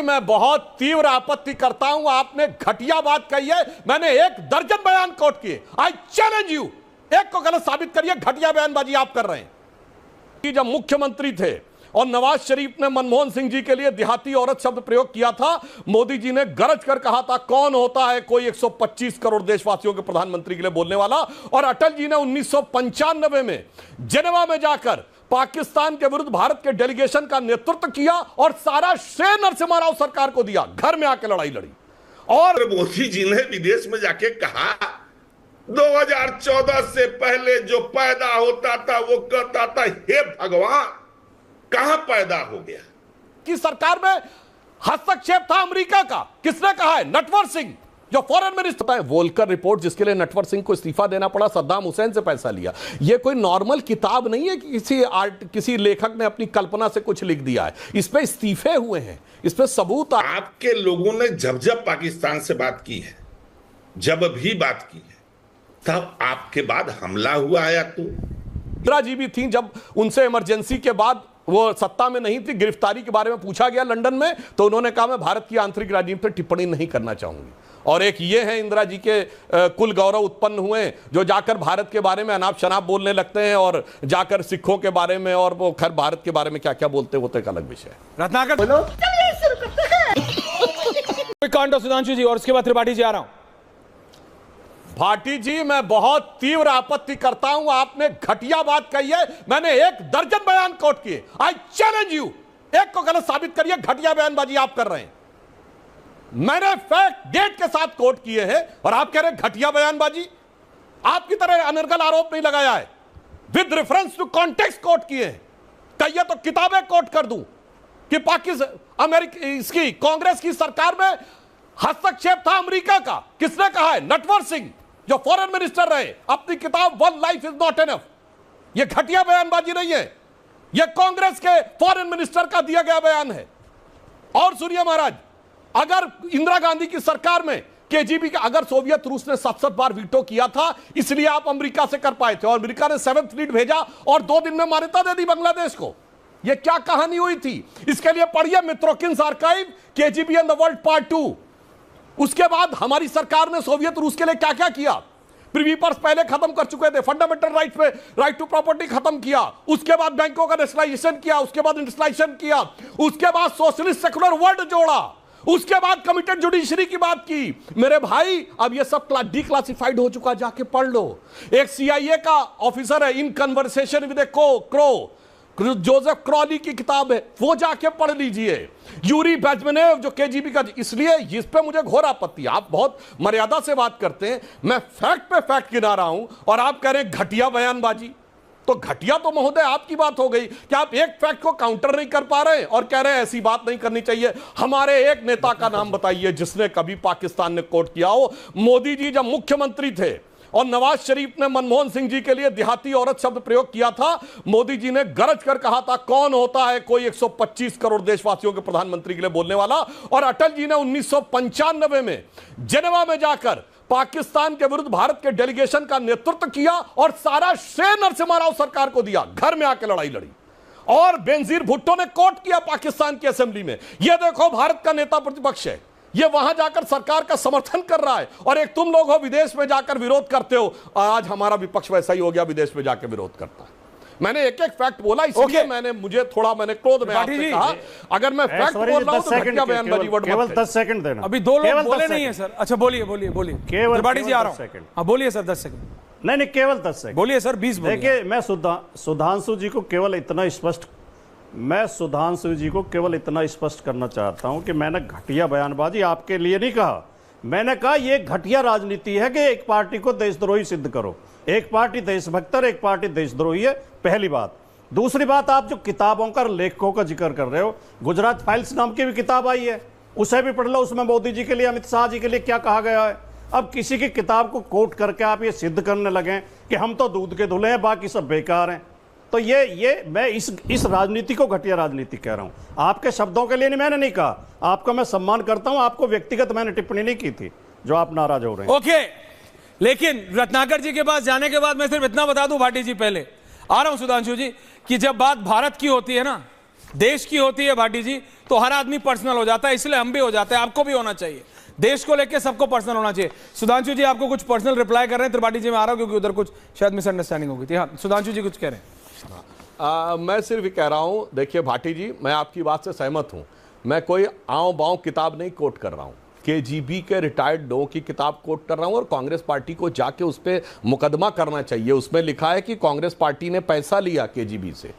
मैं बहुत तीव्र आपत्ति करता हूं, आपने घटिया बात कही है। मैंने 1 दर्जन बयान कोट किए। आई चैलेंज यू, एक को गलत साबित करिए। घटिया बयानबाजी आप कर रहे हैं। जब मुख्यमंत्री थे और नवाज शरीफ ने मनमोहन सिंह जी के लिए देहाती औरत शब्द प्रयोग किया था, मोदी जी ने गरज कर कहा था कौन होता है कोई 125 करोड़ देशवासियों के प्रधानमंत्री के लिए बोलने वाला। और अटल जी ने 1995 में जेनेवा में जाकर पाकिस्तान के विरुद्ध भारत के डेलीगेशन का नेतृत्व किया और सारा श्रेय नरसिम्हा राव सरकार को दिया। घर में आके लड़ाई लड़ी। और मोदी जी ने विदेश में जाके कहा 2014 से पहले जो पैदा होता था वो कहता था हे भगवान कहां पैदा हो गया। कि सरकार में हस्तक्षेप था अमेरिका का। किसने कहा है? नटवर सिंह जो फॉरेन मिनिस्टर है। वोल्कर रिपोर्ट जिसके लिए नटवर सिंह को इस्तीफा देना पड़ा, सद्दाम हुसैन से पैसा लिया। यह कोई नॉर्मल किताब नहीं है कि किसी लेखक ने अपनी कल्पना से कुछ लिख दिया है। इस पे इस्तीफे हुए हैं, इस पे सबूत। आपके लोगों ने जब जब पाकिस्तान से बात की है, जब भी बात की है, तब आपके बाद हमला हुआ है। तो इंदिरा जी भी थी जब उनसे इमरजेंसी के बाद, वो सत्ता में नहीं थी, गिरफ्तारी के बारे में पूछा गया लंदन में, तो उन्होंने कहा मैं भारत की आंतरिक राजनीति पर टिप्पणी नहीं करना चाहूंगी। और एक ये है इंदिरा जी के कुल गौरव उत्पन्न हुए जो जाकर भारत के बारे में अनाप शनाप बोलने लगते हैं और जाकर सिखों के बारे में और वो खैर भारत के बारे में क्या क्या बोलते होते एक अलग विषय है। रत्नाकर बोलो। कांडो सुधांशु जी और उसके बाद त्रिपाठी जी आ रहा हूं। भाटी जी मैं बहुत तीव्र आपत्ति करता हूं, आपने घटिया बात कही है। मैंने 1 दर्जन बयान कोट किए। आई चैलेंज यू, एक को गलत साबित करिए। घटिया बयानबाजी आप कर रहे हैं। मैंने फैक्ट डेट के साथ कोट किए हैं और आप कह रहे हैं घटिया बयानबाजी। आपकी तरह अनर्गल आरोप नहीं लगाया है, with reference to context quote किए हैं। कहिए तो किताबें कोट कर दूं कि पाकिस्तान अमेरिका इसकी कांग्रेस की सरकार में हस्तक्षेप था अमेरिका का। किसने कहा है? नटवर सिंह जो फॉरेन मिनिस्टर रहे। अपनी किताब one life is not enough. यह घटिया बयानबाजी नहीं है, यह कांग्रेस के फॉरेन मिनिस्टर का दिया गया बयान है। और सुनिए महाराज, अगर इंदिरा गांधी की सरकार में केजीबी का अगर सोवियत रूस ने 7 बार वीटो किया था, इसलिए आप अमेरिका से कर पाए थे और अमेरिका ने 7th फ्लीट भेजा और 2 दिन में मान्यता दे दी बांग्लादेश को। यह क्या कहानी हुई थी? इसके लिए पढ़िए Mitrokhin's archive, KGB and the world part 2। उसके बाद हमारी सरकार ने सोवियत रूस के लिए क्या क्या किया। प्रिवी पर्स पहले खत्म कर चुके थे, फंडामेंटल राइट पे राइट टू प्रॉपर्टी खत्म किया, उसके बाद बैंकों का नेशनलाइजेशन किया, उसके बाद इंडस्ट्रियलाइजेशन किया, उसके बाद सोशलिस्ट सेकुलर वर्ल्ड जोड़ा, उसके बाद कमिटेड जुडिशरी की बात की। मेरे भाई अब ये सब डिक्लासिफाइड हो चुका, जाके पढ़ लो। एक सीआईए का ऑफिसर है, in conversation with A crow, Joseph Crawley की किताब है, वो जाके पढ़ लीजिए। यूरी बेजमेनेव जो केजीबी का, इसलिए इस पे मुझे घोर आपत्ति है। आप बहुत मर्यादा से बात करते हैं, मैं फैक्ट पे फैक्ट गिना रहा हूं और आप कह रहे हैं घटिया बयानबाजी। तो घटिया तो महोदय आपकी बात हो गई कि आप एक फैक्ट को काउंटर नहीं कर पा रहे और कह रहे हैं ऐसी बात नहीं करनी चाहिए। हमारे एक नेता का नाम बताइए जिसने कभी पाकिस्तान ने कोट किया हो। मोदी जी जब मुख्यमंत्री थे और नवाज शरीफ ने मनमोहन सिंह जी के लिए देहाती औरत शब्द प्रयोग किया था, मोदी जी ने गरज कर कहा था कौन होता है कोई 125 करोड़ देशवासियों के प्रधानमंत्री के लिए बोलने वाला। और अटल जी ने 1995 में जेनेवा में जाकर पाकिस्तान के विरुद्ध भारत के डेलीगेशन का नेतृत्व किया और सारा श्रेय नरसिम्हा राव सरकार को दिया। घर में आके लड़ाई लड़ी। और बेनजीर भुट्टो ने कोट किया पाकिस्तान की असेंबली में, यह देखो भारत का नेता प्रतिपक्ष है, ये वहां जाकर सरकार का समर्थन कर रहा है। और एक तुम लोग हो विदेश में जाकर विरोध करते हो। आज हमारा विपक्ष वैसा ही हो गया, विदेश में जाकर विरोध करता है। मैंने एक एक फैक्ट बोला, इसलिए मैंने क्रोध में आपसे कहा अगर मैं फैक्ट बोल रहा हूं तो घटिया बयानबाजी वर्ड केवल 10 सेकंड देना। अभी 2 लोग बोले नहीं है सर। अच्छा बोलिए त्रिपाठी जी आ रहा हूं। हाँ बोलिए सर 10 सेकंड। नहीं केवल 10 सेकंड बोलिए सर। 20 बोलिए। देखिए मैं सुधांशु जी को केवल इतना स्पष्ट करना चाहता हूं कि मैंने घटिया बयानबाजी आपके लिए नहीं कहा। मैंने कहा यह घटिया राजनीति है कि एक पार्टी को देशद्रोही सिद्ध करो। एक पार्टी देशभक्त और एक पार्टी देशद्रोही है, पहली बात। दूसरी बात, आप जो किताबों का लेखकों का जिक्र कर रहे हो, गुजरात फाइल्स नाम की भी किताब आई है, उसे भी पढ़ लो। उसमें मोदी जी के लिए, अमित शाह जी के लिए क्या कहा गया है। अब किसी की किताब को कोट करके आप ये सिद्ध करने लगे कि हम तो दूध के धुले हैं, बाकी सब बेकार हैं, तो ये मैं इस राजनीति को घटिया राजनीति कह रहा हूं। आपके शब्दों के लिए नहीं, मैंने नहीं कहा। आपका मैं सम्मान करता हूं, आपको व्यक्तिगत मैंने टिप्पणी नहीं की थी जो आप नाराज हो रहे हैं। ओके, लेकिन रत्नाकर जी के पास जाने के बाद मैं सिर्फ इतना बता दूं भाटी जी, पहले आ रहा हूं सुधांशु जी, कि जब बात भारत की होती है ना, देश की होती है भाटी जी तो हर आदमी पर्सनल हो जाता है, इसलिए हम भी हो जाते हैं, आपको भी होना चाहिए। देश को लेकर सबको पर्सनल होना चाहिए। सुधांशु जी आपको कुछ पर्सनल रिप्लाई कर रहे हैं, त्रिपाठी जी मैं आ रहा हूं क्योंकि उधर कुछ शायद मिसअंडरस्टैंडिंग हो गई थी। हाँ सुधांशु जी कुछ कह रहे हैं। मैं सिर्फ ये कह रहा हूं, देखिए भाटी जी मैं आपकी बात से सहमत हूं। मैं कोई आंव बांव किताब नहीं कोट कर रहा हूं, केजीबी के रिटायर्ड लोगों की किताब कोट कर रहा हूं और कांग्रेस पार्टी को जाके उस पर मुकदमा करना चाहिए। उसमें लिखा है कि कांग्रेस पार्टी ने पैसा लिया केजीबी से,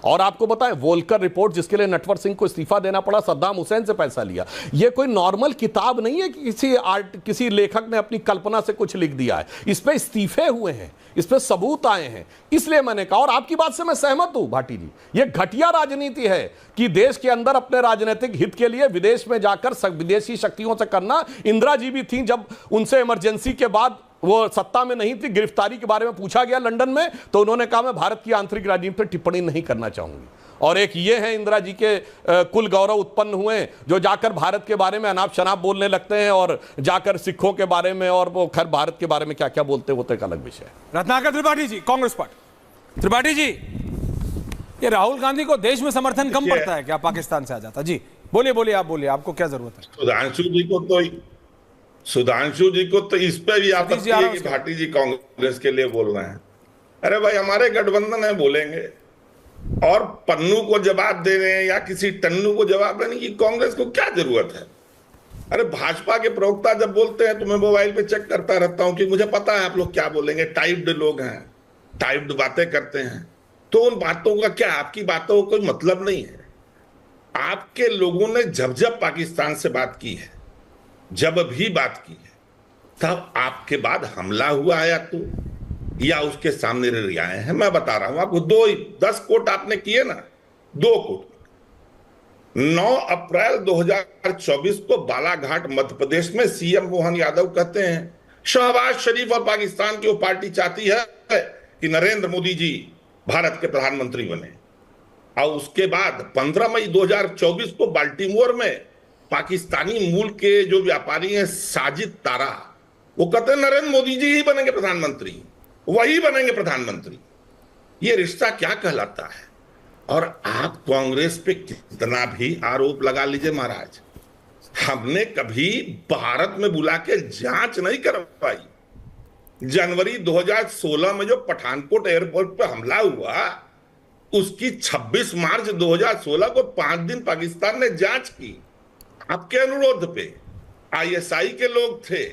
और आपको बताएं वोल्कर रिपोर्ट जिसके लिए नटवर सिंह को इस्तीफा देना पड़ा, सद्दाम हुसैन से पैसा लिया। यह कोई नॉर्मल किताब नहीं है कि किसी लेखक ने अपनी कल्पना से कुछ लिख दिया है। इस पे इस्तीफे हुए हैं, इस पे सबूत आए हैं, इसलिए मैंने कहा। और आपकी बात से मैं सहमत हूं भाटी जी, यह घटिया राजनीति है कि देश के अंदर अपने राजनीतिक हित के लिए विदेश में जाकर विदेशी शक्तियों से करना। इंदिरा जी भी थी, जब उनसे इमरजेंसी के बाद वो सत्ता में नहीं थी, गिरफ्तारी के बारे में पूछा गया लंदन में, तो उन्होंने कहा मैं भारत की आंतरिक राजनीति पर टिप्पणी नहीं करना चाहूंगी। और एक ये है इंदिरा जी के कुल गौरव उत्पन्न हुए जो जाकर भारत के बारे में अनाप शनाप बोलने लगते हैं और जाकर सिखों के बारे में और वो खैर भारत के बारे में क्या क्या बोलते हैं वो तो एक अलग विषय है। रत्नाकर त्रिपाठी जी कांग्रेस पार्टी। त्रिपाठी जी ये राहुल गांधी को देश में समर्थन कम पड़ता है क्या पाकिस्तान से आ जाता? जी बोलिए बोलिए, आप बोलिए, आपको क्या जरूरत है? सुधांशु जी को तो इस पे भी आपत्ति है कि भाटी जी कांग्रेस के लिए बोल रहे हैं। अरे भाई हमारे गठबंधन है, बोलेंगे। और पन्नू को जवाब दे रहे हैं या किसी टन्नू को जवाब देने की कांग्रेस को क्या जरूरत है? अरे भाजपा के प्रवक्ता जब बोलते हैं तो मैं मोबाइल पे चेक करता रहता हूं कि मुझे पता है आप लोग क्या बोलेंगे। टाइप्ड लोग हैं, टाइप्ड बातें करते हैं, तो उन बातों का क्या, आपकी बातों का कोई मतलब नहीं है। आपके लोगों ने जब पाकिस्तान से बात की है, जब भी बात की है, तब आपके बाद हमला हुआ है या उसके सामने रियाएं हैं। मैं बता रहा हूं आपको, 10 कोट आपने किए ना, 2 कोट। 9 अप्रैल 2024 को बालाघाट मध्य प्रदेश में सीएम मोहन यादव कहते हैं शहबाज शरीफ और पाकिस्तान की वो पार्टी चाहती है कि नरेंद्र मोदी जी भारत के प्रधानमंत्री बने। और उसके बाद 15 मई 2024 को बाल्टीमोर में पाकिस्तानी मूल के जो व्यापारी हैं साजिद तारा, वो कहते हैं नरेंद्र मोदी जी ही बनेंगे प्रधानमंत्री, वही बनेंगे प्रधानमंत्री। ये रिश्ता क्या कहलाता है? और आप कांग्रेस पे कितना भी आरोप लगा लीजिए महाराज, हमने कभी भारत में बुला के जांच नहीं करवाई। जनवरी 2016 में जो पठानकोट एयरपोर्ट पे हमला हुआ, उसकी 26 मार्च 2016 को 5 दिन पाकिस्तान ने जांच की आपके अनुरोध पे। आईएसआई के लोग थे,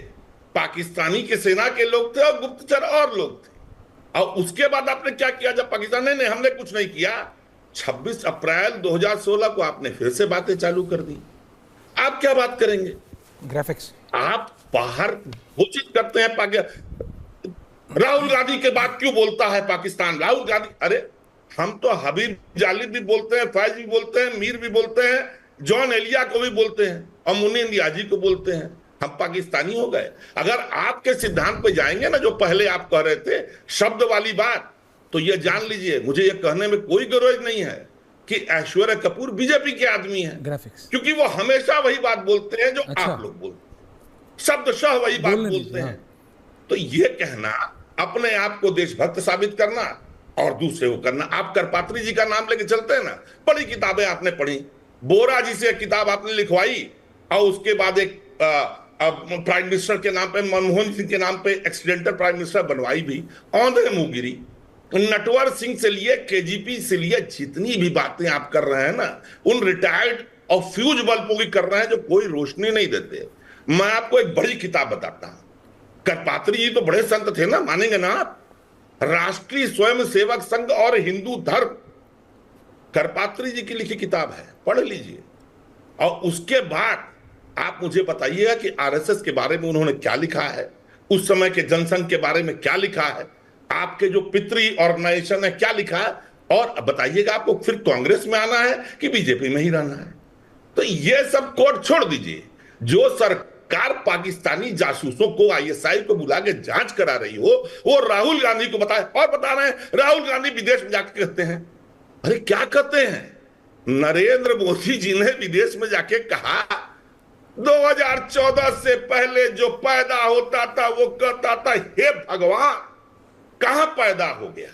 पाकिस्तानी के सेना के लोग थे और गुप्तचर और लोग थे। और उसके बाद आपने क्या किया जब पाकिस्तान ने हमने कुछ नहीं किया, 26 अप्रैल 2016 को आपने फिर से बातें चालू कर दी। आप क्या बात करेंगे? ग्राफिक्स आप बाहर घोषित करते हैं राहुल गांधी के बाद क्यों बोलता है पाकिस्तान? राहुल गांधी, अरे हम तो हबीब जालिब भी बोलते हैं, फैज भी बोलते हैं, मीर भी बोलते हैं, जॉन एलिया को भी बोलते हैं और मुनीन नियाजी को बोलते हैं। हम पाकिस्तानी हो गए? अगर आपके सिद्धांत पे जाएंगे ना, जो पहले आप कह रहे थे शब्द वाली बात, तो ये जान लीजिए, मुझे ये कहने में कोई गरज नहीं है कि ऐश्वर्या कपूर बीजेपी के आदमी है, क्योंकि वो हमेशा वही बात बोलते हैं जो आप लोग बोलते हैं, शब्दशः वही बात बोलते हैं। तो ये कहना, अपने आप को देशभक्त साबित करना और दूसरे को करना। आप करपात्री जी का नाम लेके चलते हैं ना, बड़ी किताबें आपने पढ़ी, बोरा जी से किताब आपने लिखवाई और उसके बाद एक प्राइम मिनिस्टर के नाम पे, मनमोहन सिंह के नाम पे एक्सीडेंटल प्राइम मिनिस्टर बनवाई भी, औंधे मुंह गिरी। नटवर सिंह से लिए केजीपी से लिए जितनी भी बातें आप कर रहे हैं ना, उन रिटायर्ड और फ्यूज बल्बों की कर रहे हैं जो कोई रोशनी नहीं देते। मैं आपको एक बड़ी किताब बताता हूं, करपात्री जी तो बड़े संत थे ना, मानेंगे ना आप, राष्ट्रीय स्वयं सेवक संघ और हिंदू धर्म, करपात्री जी की लिखी किताब है, पढ़ लीजिए। और उसके बाद आप मुझे बताइएगा कि आरएसएस के बारे में उन्होंने क्या लिखा है, उस समय के जनसंघ के बारे में क्या लिखा है, आपके जो पितृ ऑर्गेनाइजेशन है क्या लिखा है, और बताइएगा आपको फिर कांग्रेस में आना है कि बीजेपी में ही रहना है। तो ये सब कोड छोड़ दीजिए। जो सरकार पाकिस्तानी जासूसों को, आईएसआई को बुला के जांच करा रही हो, वो राहुल गांधी को बताए। और बता रहे हैं राहुल गांधी विदेश में जाके कहते हैं, अरे क्या कहते हैं? नरेंद्र मोदी जी ने विदेश में जाके कहा 2014 से पहले जो पैदा होता था वो कहता था हे भगवान कहां पैदा हो गया।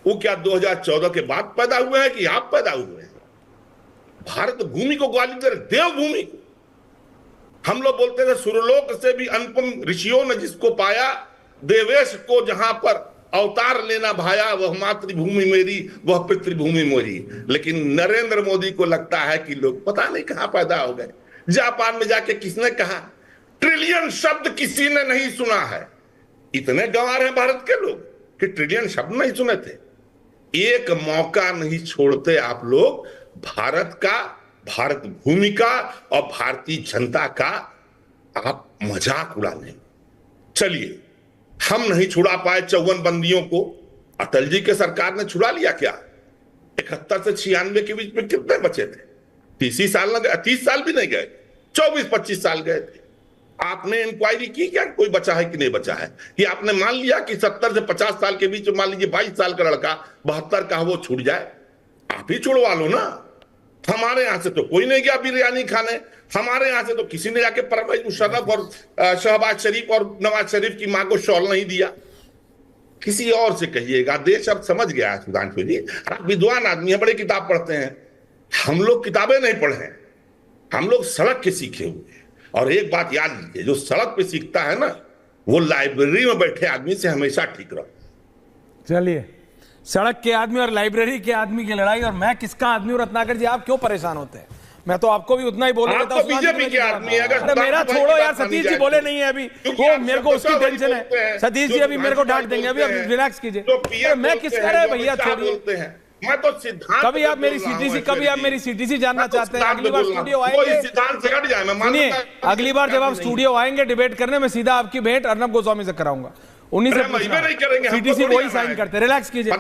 वो क्या 2014 के बाद पैदा हुए हैं कि आप पैदा हुए हैं? भारत भूमि को गाली दे रहे, देवभूमि को। हम लोग बोलते थे सुरलोक से भी अनुपम ऋषियों ने जिसको पाया, देवेश को जहां पर अवतार लेना भाया, वह मातृभूमि मेरी, वह पितृभूमि मेरी। लेकिन नरेंद्र मोदी को लगता है कि लोग पता नहीं कहां पैदा हो गए। जापान में जाके किसने कहा ट्रिलियन शब्द किसी ने नहीं सुना है। इतने गंवार हैं भारत के लोग कि ट्रिलियन शब्द नहीं सुने थे। एक मौका नहीं छोड़ते आप लोग भारत का, भारत भूमि का और भारतीय जनता का आप मजाक उड़ाने। चलिए, हम नहीं छुड़ा पाए 54 बंदियों को, अटल जी के सरकार ने छुड़ा लिया क्या? 71 से 96 के बीच में कितने बचे थे? 30 साल न गए, 30 साल भी नहीं गए, 24-25 साल गए थे। आपने इंक्वायरी की क्या कोई बचा है कि नहीं बचा है? कि आपने मान लिया कि 70 से 50 साल के बीच में मान लीजिए 22 साल का लड़का 72 का वो छूट जाए? आप ही छुड़वा लो ना। हमारे यहां से तो कोई नहीं गया बिरयानी खाने, हमारे यहां से तो किसी ने जाके परवेज मुशर्रफ और शहबाज शरीफ और नवाज शरीफ की मां को शॉल नहीं दिया। किसी और से कहिएगा, देश अब समझ गया है। सुधांशु जी, आप विद्वान आदमी हैं, बड़े किताब पढ़ते हैं। हम लोग किताबें नहीं पढ़े हैं, हम लोग सड़क के सीखे हुए। और एक बात याद लीजिए, जो सड़क पे सीखता है ना, वो लाइब्रेरी में बैठे आदमी से हमेशा ठीक रहो। चलिए, सड़क के आदमी और लाइब्रेरी के आदमी की लड़ाई, और मैं किसका आदमी हूं? रत्नाकर जी, आप क्यों परेशान होते हैं? मैं तो आपको भी उतना ही बोल रहा था। तो बीजेपी के आदमी है। अरे मेरा छोड़ो यार, सतीश जी बोले नहीं है अभी, वो मेरे को उसकी टेंशन है। सतीश जी अभी मेरे को डांट देंगे, अभी रिलैक्स कीजिए। मैं किसका रहे भैया, छोड़िए। मैं तो सिद्धांत, कभी आप मेरी सीटीसी, कभी आप मेरी सीटीसी जानना चाहते हैं? अगली बार स्टूडियो आएंगे, सिद्धांत से हट जाए। सुनिए, अगली बार जब आप स्टूडियो आएंगे डिबेट करने, मैं सीधा आपकी भेंट अर्नब गोस्वामी से कराऊंगा। 19 से सीटीसी वही साइन करते। रिलैक्स कीजिए।